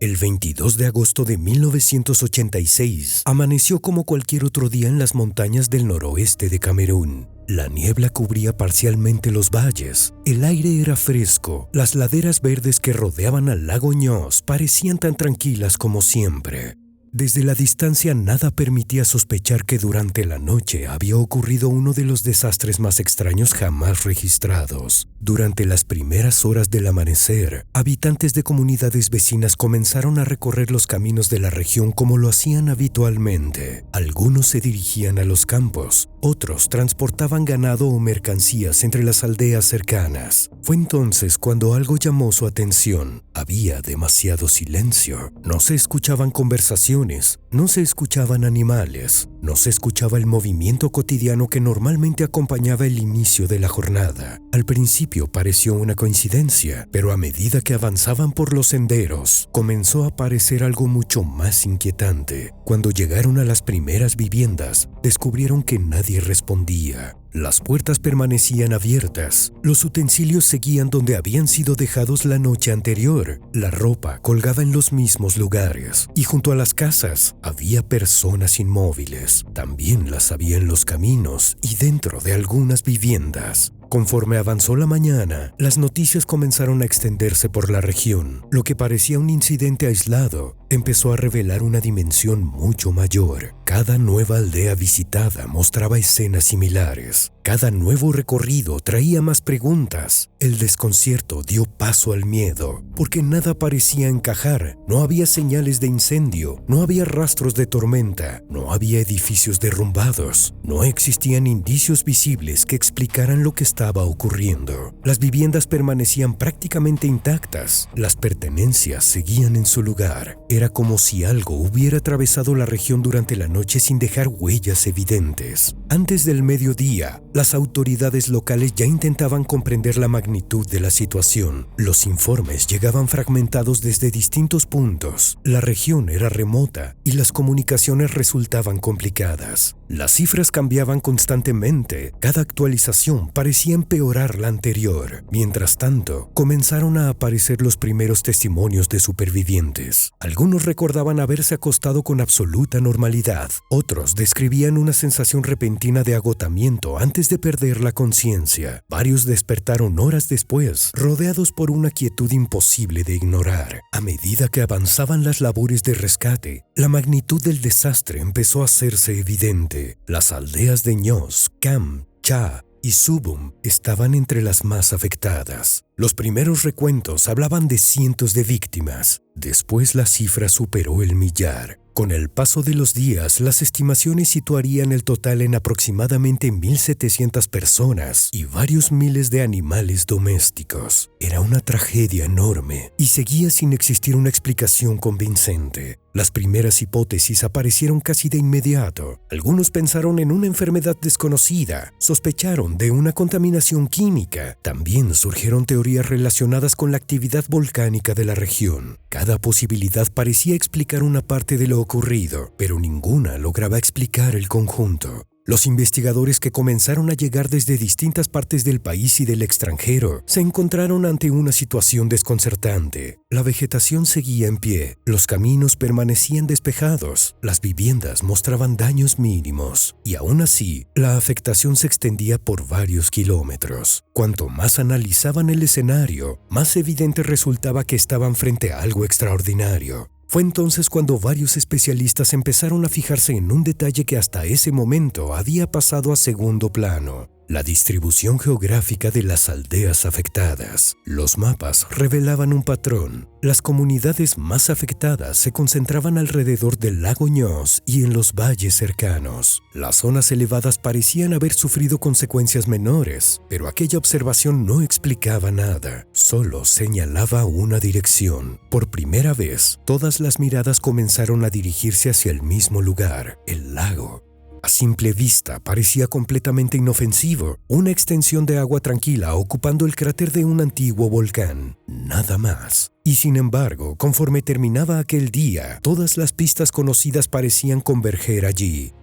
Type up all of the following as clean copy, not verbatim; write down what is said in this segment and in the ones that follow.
El 22 de agosto de 1986 amaneció como cualquier otro día en las montañas del noroeste de Camerún. La niebla cubría parcialmente los valles, el aire era fresco, las laderas verdes que rodeaban al lago Ños parecían tan tranquilas como siempre. Desde la distancia nada permitía sospechar que durante la noche había ocurrido uno de los desastres más extraños jamás registrados. Durante las primeras horas del amanecer, habitantes de comunidades vecinas comenzaron a recorrer los caminos de la región como lo hacían habitualmente. Algunos se dirigían a los campos, otros transportaban ganado o mercancías entre las aldeas cercanas. Fue entonces cuando algo llamó su atención. Había demasiado silencio. No se escuchaban conversaciones, no se escuchaban animales, no se escuchaba el movimiento cotidiano que normalmente acompañaba el inicio de la jornada. Al principio pareció una coincidencia, pero a medida que avanzaban por los senderos, comenzó a aparecer algo mucho más inquietante. Cuando llegaron a las primeras viviendas, descubrieron que nadie respondía. Las puertas permanecían abiertas, los utensilios seguían donde habían sido dejados la noche anterior, la ropa colgaba en los mismos lugares, y junto a las casas había personas inmóviles. También las había en los caminos y dentro de algunas viviendas. Conforme avanzó la mañana, las noticias comenzaron a extenderse por la región. Lo que parecía un incidente aislado empezó a revelar una dimensión mucho mayor. Cada nueva aldea visitada mostraba escenas similares. Cada nuevo recorrido traía más preguntas. El desconcierto dio paso al miedo, porque nada parecía encajar. No había señales de incendio, no había rastros de tormenta, no había edificios derrumbados, no existían indicios visibles que explicaran lo que estaba ocurriendo. Las viviendas permanecían prácticamente intactas, las pertenencias seguían en su lugar. Era como si algo hubiera atravesado la región durante la noche sin dejar huellas evidentes. Antes del mediodía, las autoridades locales ya intentaban comprender la magnitud de la situación. Los informes llegaban fragmentados desde distintos puntos. La región era remota y las comunicaciones resultaban complicadas. Las cifras cambiaban constantemente. Cada actualización parecía empeorar la anterior. Mientras tanto, comenzaron a aparecer los primeros testimonios de supervivientes. Algunos recordaban haberse acostado con absoluta normalidad. Otros describían una sensación repentina de agotamiento antes de perder la conciencia. Varios despertaron horas después, rodeados por una quietud imposible de ignorar. A medida que avanzaban las labores de rescate, la magnitud del desastre empezó a hacerse evidente. Las aldeas de Ños, Cam, Cha y Subum estaban entre las más afectadas. Los primeros recuentos hablaban de cientos de víctimas. Después la cifra superó el millar. Con el paso de los días, las estimaciones situarían el total en aproximadamente 1,700 personas y varios miles de animales domésticos. Era una tragedia enorme y seguía sin existir una explicación convincente. Las primeras hipótesis aparecieron casi de inmediato. Algunos pensaron en una enfermedad desconocida, sospecharon de una contaminación química. También surgieron teorías relacionadas con la actividad volcánica de la región. Cada posibilidad parecía explicar una parte de lo ocurrido, pero ninguna lograba explicar el conjunto. Los investigadores que comenzaron a llegar desde distintas partes del país y del extranjero se encontraron ante una situación desconcertante. La vegetación seguía en pie, los caminos permanecían despejados, las viviendas mostraban daños mínimos y aún así, la afectación se extendía por varios kilómetros. Cuanto más analizaban el escenario, más evidente resultaba que estaban frente a algo extraordinario. Fue entonces cuando varios especialistas empezaron a fijarse en un detalle que hasta ese momento había pasado a segundo plano: la distribución geográfica de las aldeas afectadas. Los mapas revelaban un patrón. Las comunidades más afectadas se concentraban alrededor del lago Ños y en los valles cercanos. Las zonas elevadas parecían haber sufrido consecuencias menores, pero aquella observación no explicaba nada, solo señalaba una dirección. Por primera vez, todas las miradas comenzaron a dirigirse hacia el mismo lugar, el lago. A simple vista parecía completamente inofensivo, una extensión de agua tranquila ocupando el cráter de un antiguo volcán, nada más. Y sin embargo, conforme terminaba aquel día, todas las pistas conocidas parecían converger allí.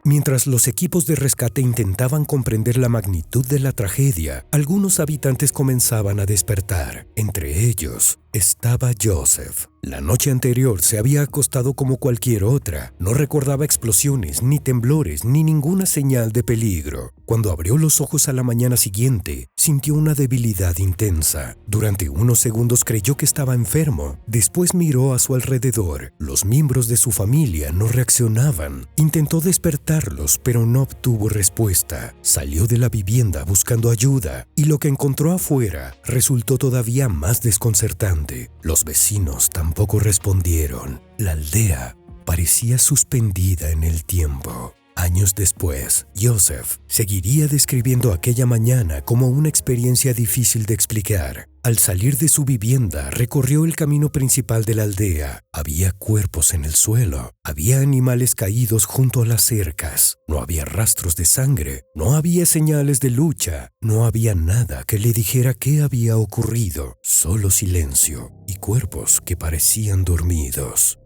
Mientras los equipos de rescate intentaban comprender la magnitud de la tragedia, algunos habitantes comenzaban a despertar. Entre ellos, estaba Joseph. La noche anterior se había acostado como cualquier otra. No recordaba explosiones, ni temblores, ni ninguna señal de peligro. Cuando abrió los ojos a la mañana siguiente, sintió una debilidad intensa. Durante unos segundos creyó que estaba enfermo. Después miró a su alrededor. Los miembros de su familia no reaccionaban. Intentó despertarlos, pero no obtuvo respuesta. Salió de la vivienda buscando ayuda, y lo que encontró afuera resultó todavía más desconcertante. Los vecinos tampoco respondieron. La aldea parecía suspendida en el tiempo. Años después, Joseph seguiría describiendo aquella mañana como una experiencia difícil de explicar. Al salir de su vivienda, recorrió el camino principal de la aldea. Había cuerpos en el suelo, había animales caídos junto a las cercas, no había rastros de sangre, no había señales de lucha, no había nada que le dijera qué había ocurrido, solo silencio y cuerpos que parecían dormidos.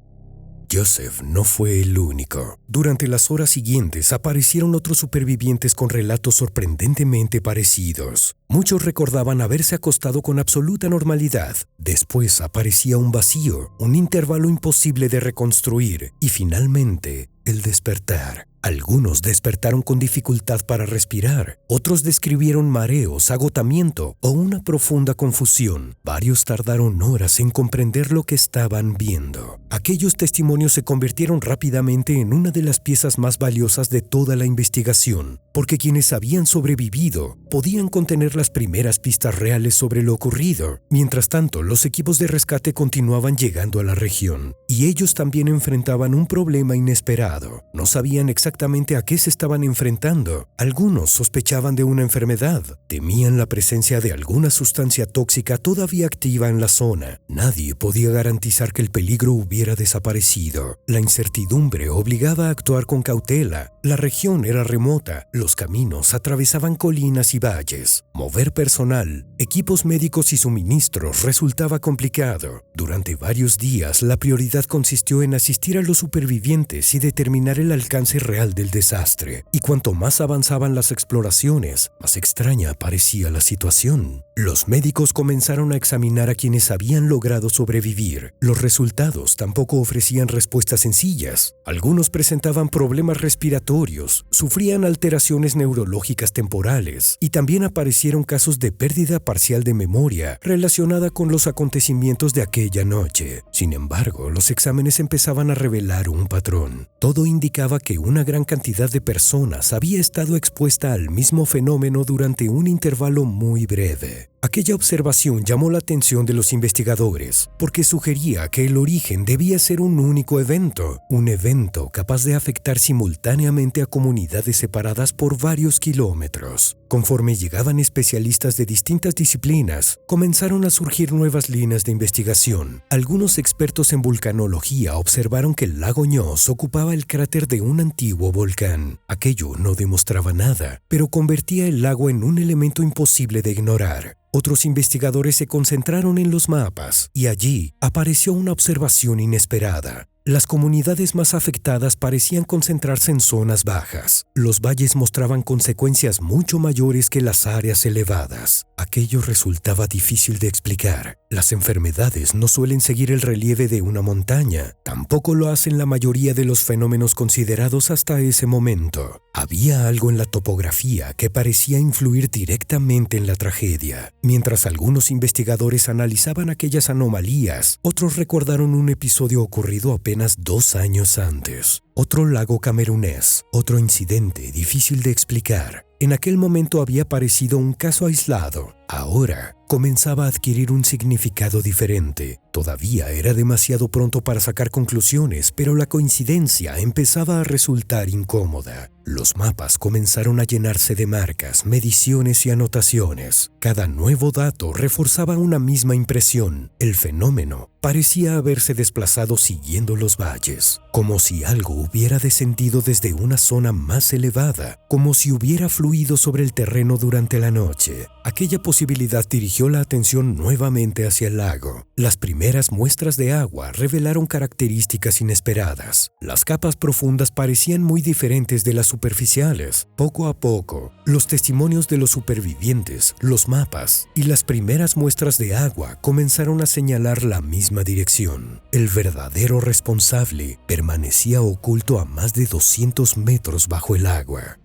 Joseph no fue el único. Durante las horas siguientes aparecieron otros supervivientes con relatos sorprendentemente parecidos. Muchos recordaban haberse acostado con absoluta normalidad. Después aparecía un vacío, un intervalo imposible de reconstruir y finalmente el despertar. Algunos despertaron con dificultad para respirar, otros describieron mareos, agotamiento o una profunda confusión. Varios tardaron horas en comprender lo que estaban viendo. Aquellos testimonios se convirtieron rápidamente en una de las piezas más valiosas de toda la investigación, porque quienes habían sobrevivido podían contener las primeras pistas reales sobre lo ocurrido. Mientras tanto, los equipos de rescate continuaban llegando a la región, y ellos también enfrentaban un problema inesperado. No sabían exactamente a qué se estaban enfrentando. Algunos sospechaban de una enfermedad, temían la presencia de alguna sustancia tóxica todavía activa en la zona. Nadie podía garantizar que el peligro hubiera desaparecido. La incertidumbre obligaba a actuar con cautela. La región era remota, los caminos atravesaban colinas y valles. Mover personal, equipos médicos y suministros resultaba complicado. Durante varios días, la prioridad consistió en asistir a los supervivientes y determinar el alcance real del desastre, y cuanto más avanzaban las exploraciones, más extraña parecía la situación. Los médicos comenzaron a examinar a quienes habían logrado sobrevivir. Los resultados tampoco ofrecían respuestas sencillas. Algunos presentaban problemas respiratorios, sufrían alteraciones neurológicas temporales, y también aparecieron casos de pérdida parcial de memoria relacionada con los acontecimientos de aquella noche. Sin embargo, los exámenes empezaban a revelar un patrón. Todo indicaba que una gran cantidad de personas había estado expuesta al mismo fenómeno durante un intervalo muy breve. Aquella observación llamó la atención de los investigadores porque sugería que el origen debía ser un único evento, un evento capaz de afectar simultáneamente a comunidades separadas por varios kilómetros. Conforme llegaban especialistas de distintas disciplinas, comenzaron a surgir nuevas líneas de investigación. Algunos expertos en vulcanología observaron que el lago Ños ocupaba el cráter de un antiguo volcán. Aquello no demostraba nada, pero convertía el lago en un elemento imposible de ignorar. Otros investigadores se concentraron en los mapas y allí apareció una observación inesperada. Las comunidades más afectadas parecían concentrarse en zonas bajas. Los valles mostraban consecuencias mucho mayores que las áreas elevadas. Aquello resultaba difícil de explicar. Las enfermedades no suelen seguir el relieve de una montaña. Tampoco lo hacen la mayoría de los fenómenos considerados hasta ese momento. Había algo en la topografía que parecía influir directamente en la tragedia. Mientras algunos investigadores analizaban aquellas anomalías, otros recordaron un episodio ocurrido apenas 2 años antes. Otro lago camerunés, otro incidente difícil de explicar. En aquel momento había parecido un caso aislado. Ahora comenzaba a adquirir un significado diferente. Todavía era demasiado pronto para sacar conclusiones, pero la coincidencia empezaba a resultar incómoda. Los mapas comenzaron a llenarse de marcas, mediciones y anotaciones. Cada nuevo dato reforzaba una misma impresión. El fenómeno parecía haberse desplazado siguiendo los valles. como si algo hubiera descendido desde una zona más elevada, como si hubiera fluido sobre el terreno durante la noche. Aquella posibilidad dirigió la atención nuevamente hacia el lago. Las primeras muestras de agua revelaron características inesperadas. Las capas profundas parecían muy diferentes de las superficiales. Poco a poco, los testimonios de los supervivientes, los mapas y las primeras muestras de agua comenzaron a señalar la misma dirección. El verdadero responsable permanecía oculto a más de 200 metros bajo el agua.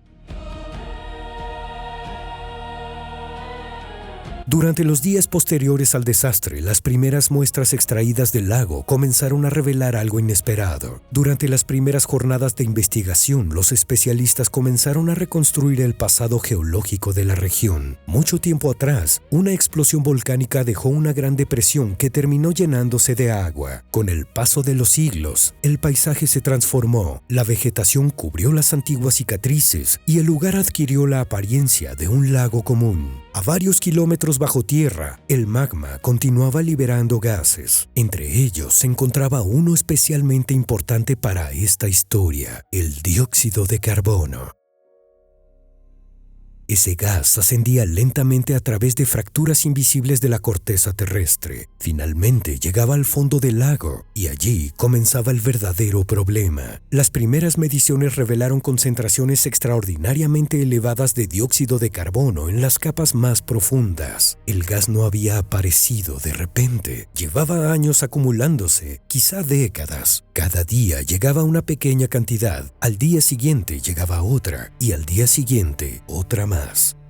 Durante los días posteriores al desastre, las primeras muestras extraídas del lago comenzaron a revelar algo inesperado. Durante las primeras jornadas de investigación, los especialistas comenzaron a reconstruir el pasado geológico de la región. Mucho tiempo atrás, una explosión volcánica dejó una gran depresión que terminó llenándose de agua. Con el paso de los siglos, el paisaje se transformó, la vegetación cubrió las antiguas cicatrices y el lugar adquirió la apariencia de un lago común. A varios kilómetros bajo tierra, el magma continuaba liberando gases. Entre ellos se encontraba uno especialmente importante para esta historia, el dióxido de carbono. Ese gas ascendía lentamente a través de fracturas invisibles de la corteza terrestre. Finalmente llegaba al fondo del lago y allí comenzaba el verdadero problema. Las primeras mediciones revelaron concentraciones extraordinariamente elevadas de dióxido de carbono en las capas más profundas. El gas no había aparecido de repente. Llevaba años acumulándose, quizá décadas. Cada día llegaba una pequeña cantidad, al día siguiente llegaba otra y al día siguiente otra más.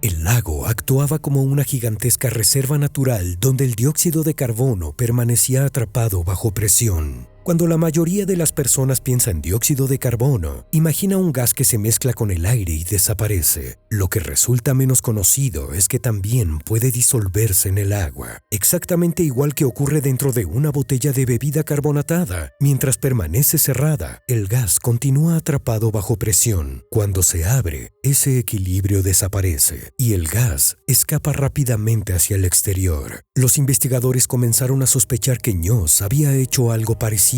El lago actuaba como una gigantesca reserva natural donde el dióxido de carbono permanecía atrapado bajo presión. Cuando la mayoría de las personas piensa en dióxido de carbono, imagina un gas que se mezcla con el aire y desaparece. Lo que resulta menos conocido es que también puede disolverse en el agua, exactamente igual que ocurre dentro de una botella de bebida carbonatada. Mientras permanece cerrada, el gas continúa atrapado bajo presión. Cuando se abre, ese equilibrio desaparece y el gas escapa rápidamente hacia el exterior. Los investigadores comenzaron a sospechar que Ños había hecho algo parecido.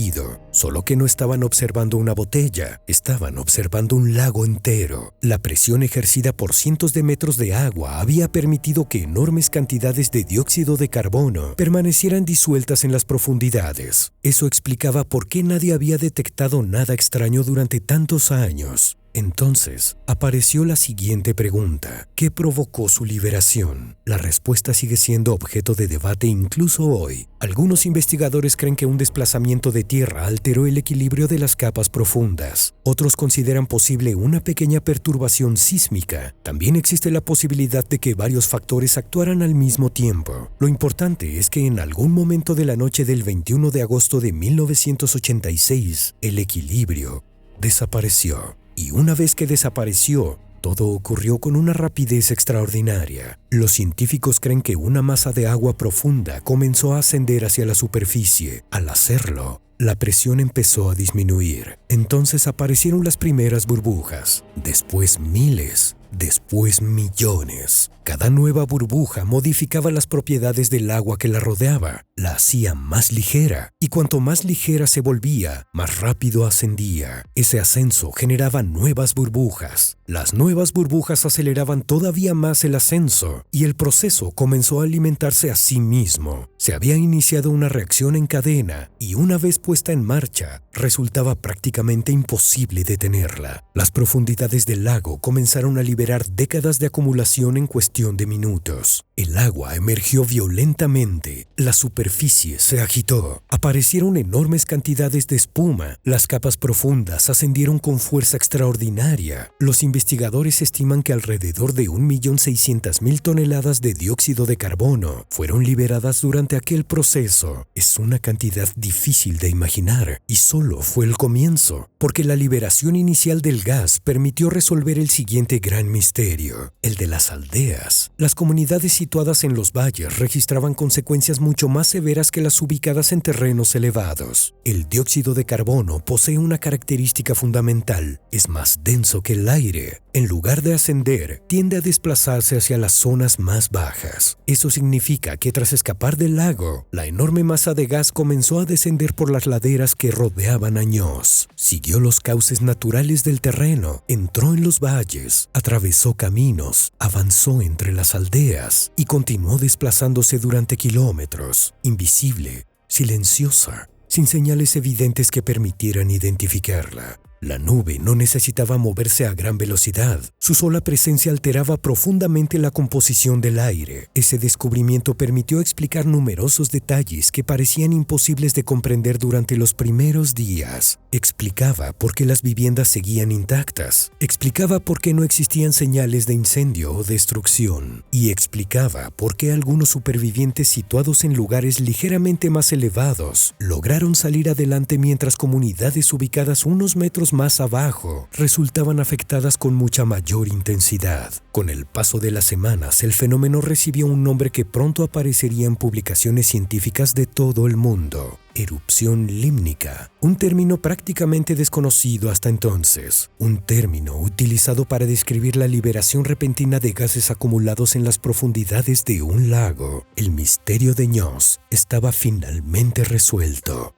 Solo que no estaban observando una botella, estaban observando un lago entero. La presión ejercida por cientos de metros de agua había permitido que enormes cantidades de dióxido de carbono permanecieran disueltas en las profundidades. Eso explicaba por qué nadie había detectado nada extraño durante tantos años. Entonces, apareció la siguiente pregunta: ¿qué provocó su liberación? La respuesta sigue siendo objeto de debate incluso hoy. Algunos investigadores creen que un desplazamiento de tierra alteró el equilibrio de las capas profundas. Otros consideran posible una pequeña perturbación sísmica. También existe la posibilidad de que varios factores actuaran al mismo tiempo. Lo importante es que en algún momento de la noche del 21 de agosto de 1986, el equilibrio desapareció. Y una vez que desapareció, todo ocurrió con una rapidez extraordinaria. Los científicos creen que una masa de agua profunda comenzó a ascender hacia la superficie. Al hacerlo, la presión empezó a disminuir. Entonces aparecieron las primeras burbujas, después miles, después millones. Cada nueva burbuja modificaba las propiedades del agua que la rodeaba, la hacía más ligera, y cuanto más ligera se volvía, más rápido ascendía. Ese ascenso generaba nuevas burbujas. Las nuevas burbujas aceleraban todavía más el ascenso, y el proceso comenzó a alimentarse a sí mismo. Se había iniciado una reacción en cadena, y una vez puesta en marcha, resultaba prácticamente imposible detenerla. Las profundidades del lago comenzaron a liberar décadas de acumulación en cuestión de minutos. El agua emergió violentamente, la superficie se agitó, aparecieron enormes cantidades de espuma, las capas profundas ascendieron con fuerza extraordinaria. Los investigadores estiman que alrededor de 1.600.000 toneladas de dióxido de carbono fueron liberadas durante aquel proceso. Es una cantidad difícil de imaginar y solo fue el comienzo, porque la liberación inicial del gas permitió resolver el siguiente gran misterio, el de las aldeas. Las comunidades situadas en los valles registraban consecuencias mucho más severas que las ubicadas en terrenos elevados. El dióxido de carbono posee una característica fundamental: es más denso que el aire. en lugar de ascender, tiende a desplazarse hacia las zonas más bajas. Eso significa que tras escapar del lago, la enorme masa de gas comenzó a descender por las laderas que rodeaban a Ñós. Siguió los cauces naturales del terreno, entró en los valles, atravesó caminos, avanzó entre las aldeas y continuó desplazándose durante kilómetros, invisible, silenciosa, sin señales evidentes que permitieran identificarla. La nube no necesitaba moverse a gran velocidad. Su sola presencia alteraba profundamente la composición del aire. Ese descubrimiento permitió explicar numerosos detalles que parecían imposibles de comprender durante los primeros días. Explicaba por qué las viviendas seguían intactas. Explicaba por qué no existían señales de incendio o destrucción. Y explicaba por qué algunos supervivientes situados en lugares ligeramente más elevados lograron salir adelante mientras comunidades ubicadas unos metros más abajo resultaban afectadas con mucha mayor intensidad. Con el paso de las semanas, el fenómeno recibió un nombre que pronto aparecería en publicaciones científicas de todo el mundo: erupción límnica, un término prácticamente desconocido hasta entonces, un término utilizado para describir la liberación repentina de gases acumulados en las profundidades de un lago. El misterio de Ñós estaba finalmente resuelto.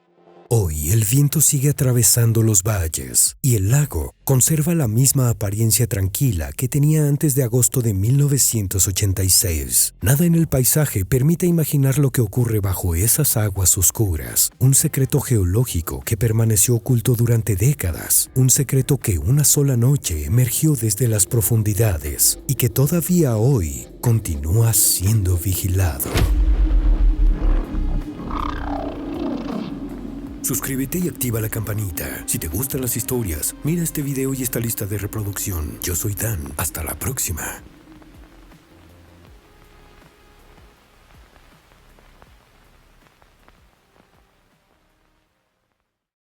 Hoy el viento sigue atravesando los valles y el lago conserva la misma apariencia tranquila que tenía antes de agosto de 1986. Nada en el paisaje permite imaginar lo que ocurre bajo esas aguas oscuras, un secreto geológico que permaneció oculto durante décadas, un secreto que una sola noche emergió desde las profundidades y que todavía hoy continúa siendo vigilado. Suscríbete y activa la campanita. Si te gustan las historias, mira este video y esta lista de reproducción. Yo soy Dan. Hasta la próxima.